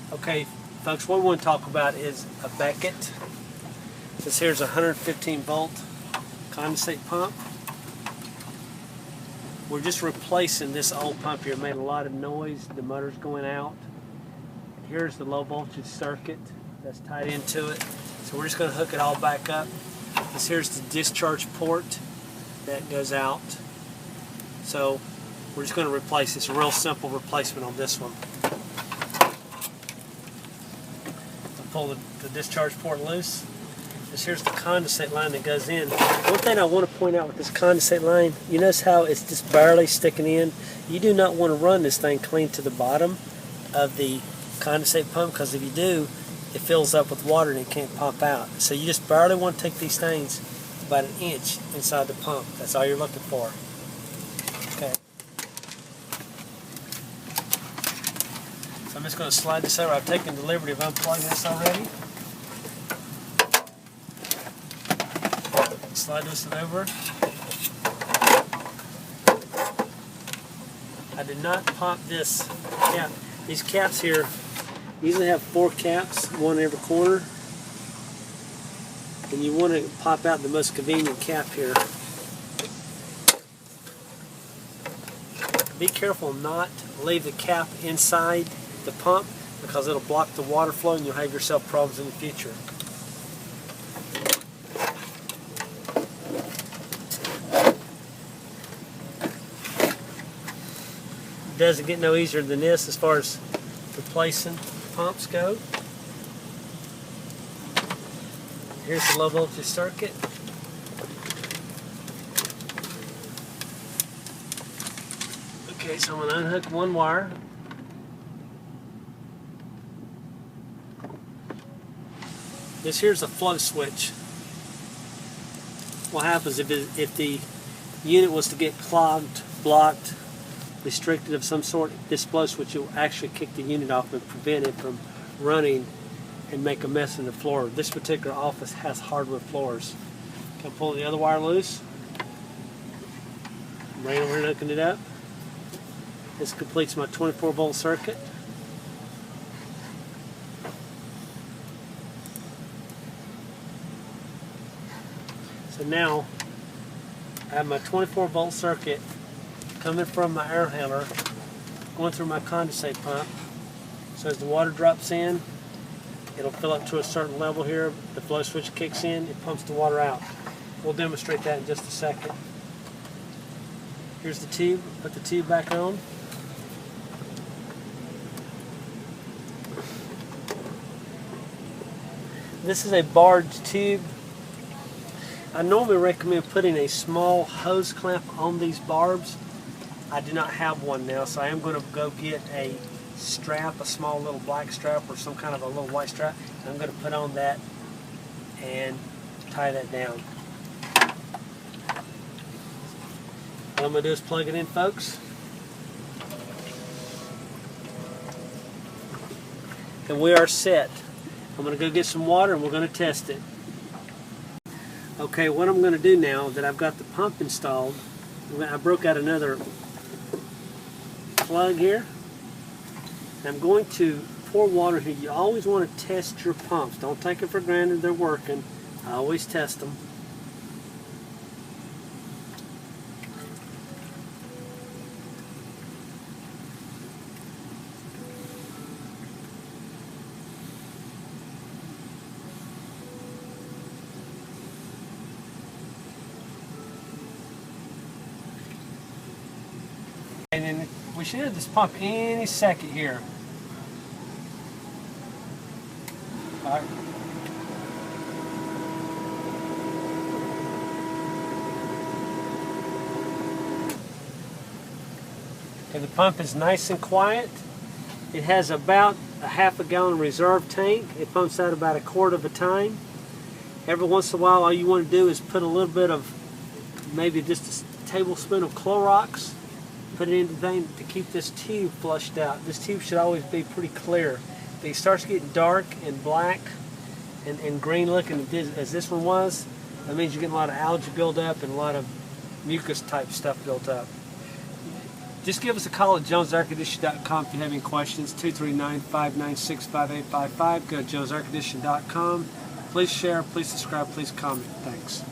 Okay, folks, what we want to talk about is a Beckett. This here's a 115 volt condensate pump. We're just replacing this old pump here. It made a lot of noise. The motor's going out. Here's the low voltage circuit that's tied into it. So we're just going to hook it all back up. This here's the discharge port that goes out. So we're just going to replace this. A real simple replacement on this one. Pull the discharge port loose. Here's the condensate line that goes in. One thing I want to point out with this condensate line, you notice how it's just barely sticking in? You do not want to run this thing clean to the bottom of the condensate pump, because if you do, it fills up with water and it can't pump out. So you just barely want to take these things about an inch inside the pump. That's all you're looking for. Okay. So I'm just going to slide this over. I've taken the liberty of unplugging this already. Slide this over. I did not pop this cap. These caps here usually have 4 caps, one in every corner. And you want to pop out the most convenient cap here. Be careful not to leave the cap inside the pump, because it'll block the water flow and you'll have yourself problems in the future. It doesn't get no easier than this as far as replacing pumps go. Here's the low voltage circuit. Okay, so I'm going to unhook one wire. This here's a flow switch. What happens if the unit was to get clogged, blocked, restricted of some sort, this flow switch will actually kick the unit off and prevent it from running and make a mess in the floor. This particular office has hardwood floors. Can I pull the other wire loose? Bring it over and hooking it up. This completes my 24 volt circuit. So now I have my 24 volt circuit coming from my air handler, going through my condensate pump. So as the water drops in, it'll fill up to a certain level here. The flow switch kicks in, it pumps the water out. We'll demonstrate that in just a second. Here's the tube. Put the tube back on. This is a barge tube. I normally recommend putting a small hose clamp on these barbs. I do not have one now, so I am going to go get a strap, a small little black strap or some kind of a little white strap. And I'm going to put on that and tie that down. What I'm going to do is plug it in, folks. And we are set. I'm going to go get some water and we're going to test it. Okay, what I'm going to do now that I've got the pump installed, I broke out another plug here. I'm going to pour water here. You always want to test your pumps. Don't take it for granted they're working. I always test them. And then we should have this pump any second here. All right. Okay, the pump is nice and quiet. It has about a half a gallon reserve tank. It pumps out about a quart of a time. Every once in a while, all you want to do is put a little bit of, maybe just a tablespoon of Clorox. Put it in the thing to keep this tube flushed out. This tube should always be pretty clear. If it starts getting dark and black and green looking as this one was, that means you're getting a lot of algae buildup and a lot of mucus type stuff built up. Just give us a call at jonesairconditioning.com if you have any questions. 239-596-5855. Go to jonesairconditioning.com. Please share, please subscribe, please comment. Thanks.